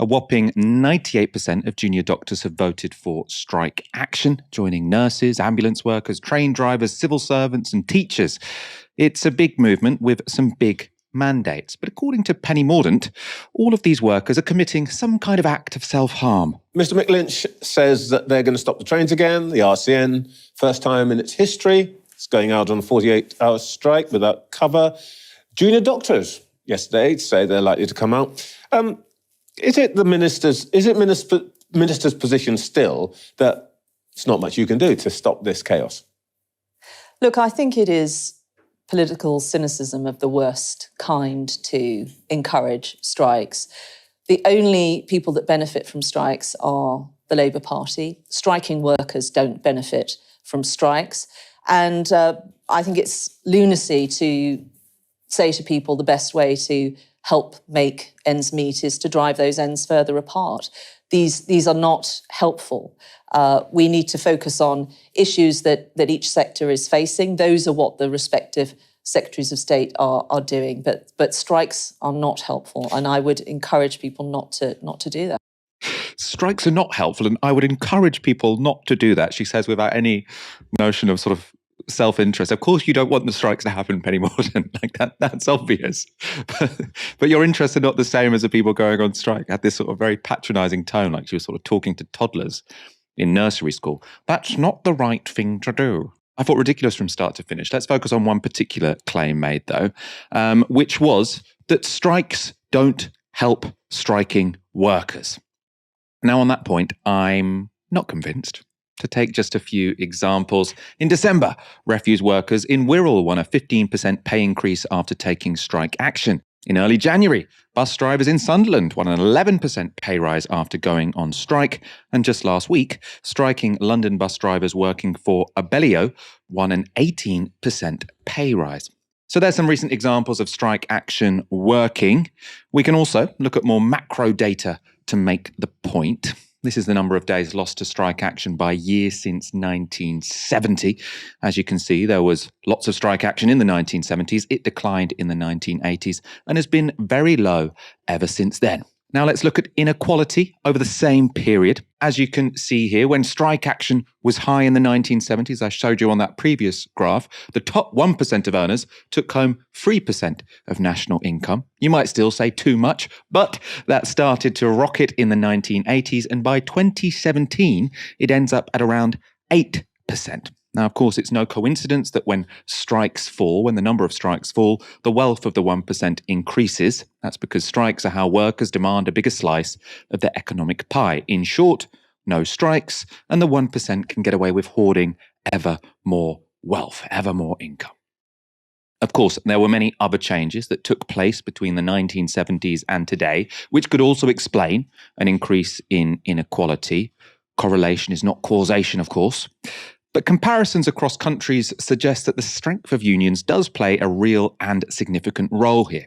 A whopping 98% of junior doctors have voted for strike action, joining nurses, ambulance workers, train drivers, civil servants and teachers. It's a big movement with some big mandates. But according to Penny Mordaunt, all of these workers are committing some kind of act of self-harm. Mr McLynch says that they're going to stop the trains again. The RCN, first time in its history, it's going out on a 48-hour strike without cover. Junior doctors, yesterday, say they're likely to come out. Is it minister's position still that it's not much you can do to stop this chaos? Look, I think it is political cynicism of the worst kind to encourage strikes. The only people that benefit from strikes are the Labour Party. Striking workers don't benefit from strikes. And I think it's lunacy to say to people the best way to help make ends meet is to drive those ends further apart. These are not helpful. We need to focus on issues that each sector is facing. Those are what the respective secretaries of state are doing. But strikes are not helpful, and I would encourage people not to do that. Strikes are not helpful, and I would encourage people not to do that, she says, without any notion of sort of self-interest. Of course, you don't want the strikes to happen, Penny Mordaunt, like that's obvious. But your interests are not the same as the people going on strike. Had this sort of very patronising tone, like she was sort of talking to toddlers in nursery school. That's not the right thing to do. I thought ridiculous from start to finish. Let's focus on one particular claim made, though, which was that strikes don't help striking workers. Now, on that point, I'm not convinced. To take just a few examples, in December, refuse workers in Wirral won a 15% pay increase after taking strike action. In early January, bus drivers in Sunderland won an 11% pay rise after going on strike. And just last week, striking London bus drivers working for Abellio won an 18% pay rise. So there's some recent examples of strike action working. We can also look at more macro data to make the point. This is the number of days lost to strike action by year since 1970. As you can see, there was lots of strike action in the 1970s. It declined in the 1980s and has been very low ever since then. Now let's look at inequality over the same period. As you can see here, when strike action was high in the 1970s, I showed you on that previous graph, the top 1% of earners took home 3% of national income. You might still say too much, but that started to rocket in the 1980s, and by 2017, it ends up at around 8%. Now, of course, it's no coincidence that when the number of strikes fall, the wealth of the 1% increases. That's because strikes are how workers demand a bigger slice of their economic pie. In short, no strikes, and the 1% can get away with hoarding ever more wealth, ever more income. Of course, there were many other changes that took place between the 1970s and today, which could also explain an increase in inequality. Correlation is not causation, of course. But comparisons across countries suggest that the strength of unions does play a real and significant role here.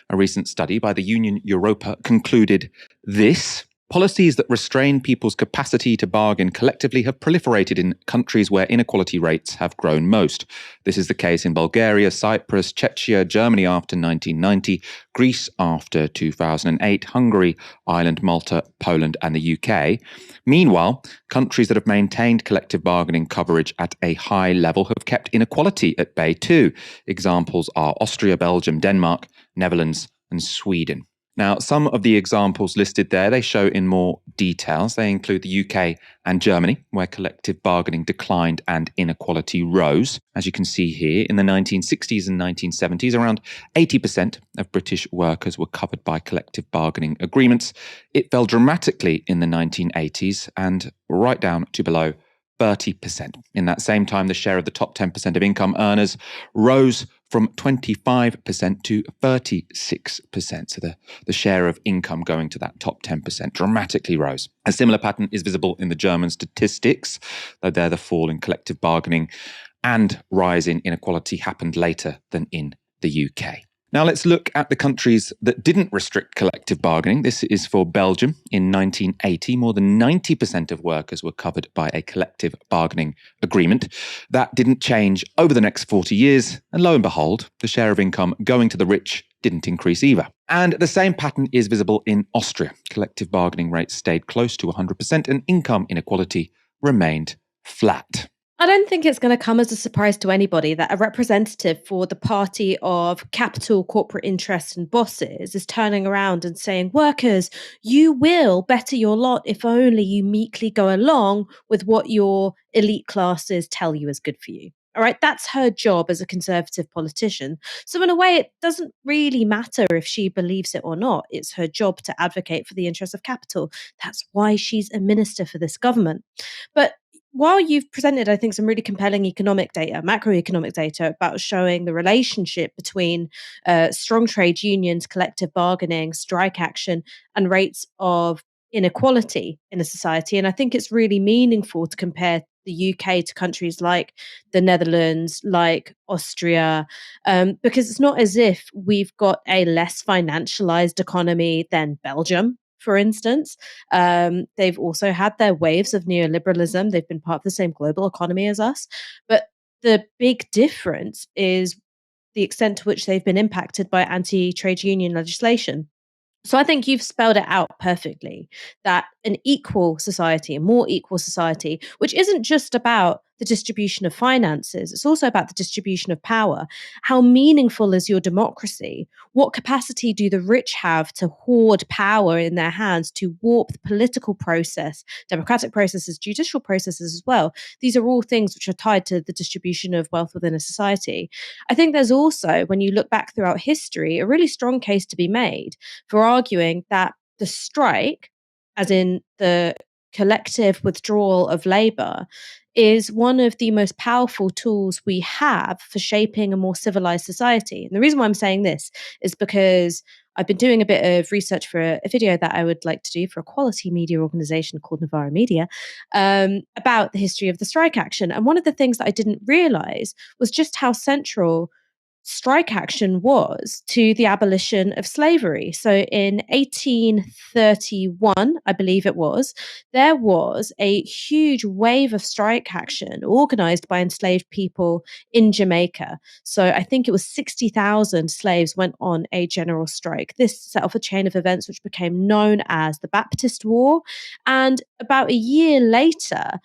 A recent study by the Union Europa concluded this: policies that restrain people's capacity to bargain collectively have proliferated in countries where inequality rates have grown most. This is the case in Bulgaria, Cyprus, Czechia, Germany after 1990, Greece after 2008, Hungary, Ireland, Malta, Poland, and the UK. Meanwhile, countries that have maintained collective bargaining coverage at a high level have kept inequality at bay too. Examples are Austria, Belgium, Denmark, Netherlands, and Sweden. Now, some of the examples listed there, they show in more details. They include the UK and Germany, where collective bargaining declined and inequality rose. As you can see here, in the 1960s and 1970s, around 80% of British workers were covered by collective bargaining agreements. It fell dramatically in the 1980s and right down to below 30%. In that same time, the share of the top 10% of income earners rose from 25% to 36%. So the share of income going to that top 10% dramatically rose. A similar pattern is visible in the German statistics, though there the fall in collective bargaining and rise in inequality happened later than in the UK. Now let's look at the countries that didn't restrict collective bargaining. This is for Belgium. In 1980, more than 90% of workers were covered by a collective bargaining agreement. That didn't change over the next 40 years, and lo and behold, the share of income going to the rich didn't increase either. And the same pattern is visible in Austria. Collective bargaining rates stayed close to 100% and income inequality remained flat. I don't think it's going to come as a surprise to anybody that a representative for the party of capital, corporate interests and bosses is turning around and saying, workers, you will better your lot if only you meekly go along with what your elite classes tell you is good for you. All right, that's her job as a Conservative politician. So in a way, it doesn't really matter if she believes it or not. It's her job to advocate for the interests of capital. That's why she's a minister for this government. But while you've presented, I think, some really compelling economic data, macroeconomic data about showing the relationship between strong trade unions, collective bargaining, strike action, and rates of inequality in a society. And I think it's really meaningful to compare the UK to countries like the Netherlands, like Austria, because it's not as if we've got a less financialized economy than Belgium, for instance. They've also had their waves of neoliberalism. They've been part of the same global economy as us. But the big difference is the extent to which they've been impacted by anti-trade union legislation. So I think you've spelled it out perfectly, that an equal society, a more equal society, which isn't just about the distribution of finances, it's also about the distribution of power. How meaningful is your democracy? What capacity do the rich have to hoard power in their hands, to warp the political process, democratic processes, judicial processes as well? These are all things which are tied to the distribution of wealth within a society. I think there's also, when you look back throughout history, a really strong case to be made for arguing that the strike, as in the collective withdrawal of labour, is one of the most powerful tools we have for shaping a more civilized society. And the reason why I'm saying this is because I've been doing a bit of research for a video that I would like to do for a quality media organization called Novara Media, about the history of the strike action. And one of the things that I didn't realize was just how central strike action was to the abolition of slavery. So in 1831, I believe it was, there was a huge wave of strike action organized by enslaved people in Jamaica. So I think it was 60,000 slaves went on a general strike. This set off a chain of events which became known as the Baptist War. And about a year later,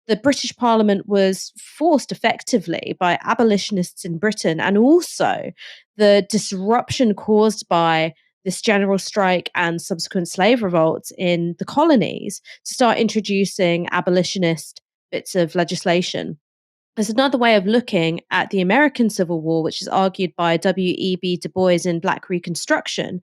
the British Parliament was forced effectively by abolitionists in Britain, and also the disruption caused by this general strike and subsequent slave revolts in the colonies to start introducing abolitionist bits of legislation. There's another way of looking at the American Civil War, which is argued by W.E.B. Du Bois in Black Reconstruction,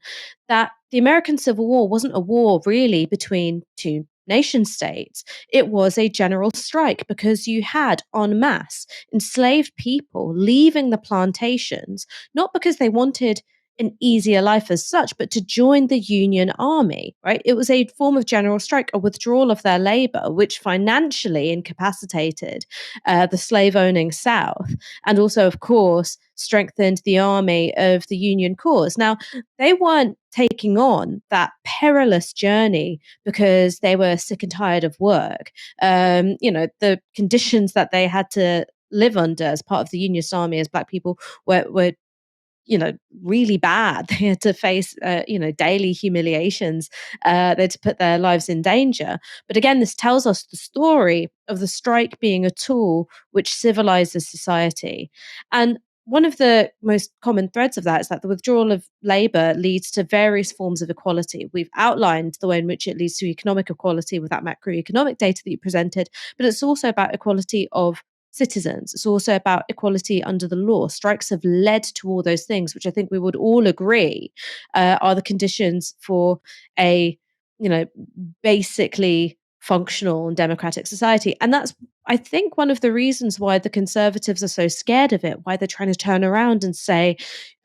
that the American Civil War wasn't a war really between two nation states. It was a general strike because you had en masse enslaved people leaving the plantations, not because they wanted an easier life as such, but to join the Union Army, right? It was a form of general strike, a withdrawal of their labor, which financially incapacitated the slave owning South, and also, of course, strengthened the army of the Union cause. Now, they weren't taking on that perilous journey because they were sick and tired of work. The conditions that they had to live under as part of the Unionist army as Black people were really bad. They had to face, daily humiliations. They had to put their lives in danger. But again, this tells us the story of the strike being a tool which civilizes society. And one of the most common threads of that is that the withdrawal of labour leads to various forms of equality. We've outlined the way in which it leads to economic equality with that macroeconomic data that you presented, but it's also about equality of citizens. It's also about equality under the law. Strikes have led to all those things, which I think we would all agree are the conditions for a, basically functional and democratic society. And that's, I think, one of the reasons why the Conservatives are so scared of it, why they're trying to turn around and say,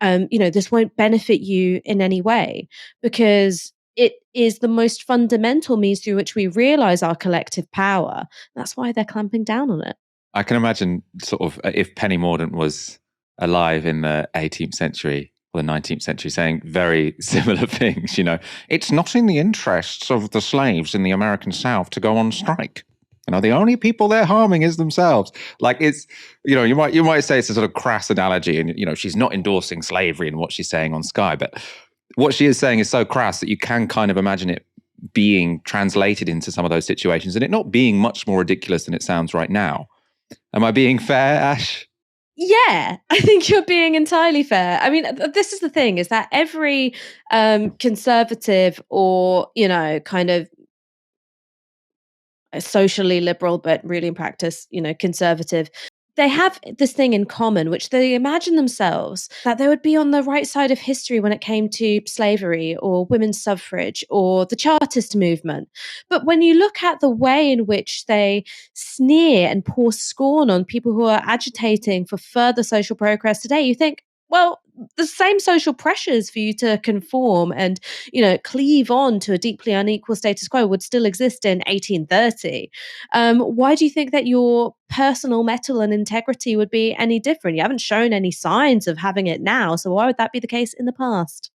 this won't benefit you in any way, because it is the most fundamental means through which we realize our collective power. That's why they're clamping down on it. I can imagine sort of if Penny Mordaunt was alive in the 18th century or the 19th century saying very similar things, it's not in the interests of the slaves in the American South to go on strike. The only people they're harming is themselves. Like it's, you might say it's a sort of crass analogy and, she's not endorsing slavery in what she's saying on Sky, but what she is saying is so crass that you can kind of imagine it being translated into some of those situations and it not being much more ridiculous than it sounds right now. Am I being fair, Ash? Yeah, I think you're being entirely fair. I mean, this is the thing, is that every conservative or, kind of socially liberal, but really in practice, conservative, they have this thing in common, which they imagine themselves that they would be on the right side of history when it came to slavery or women's suffrage or the Chartist movement. But when you look at the way in which they sneer and pour scorn on people who are agitating for further social progress today, you think, well, the same social pressures for you to conform and, cleave on to a deeply unequal status quo would still exist in 1830. Why do you think that your personal mettle and integrity would be any different? You haven't shown any signs of having it now, so why would that be the case in the past?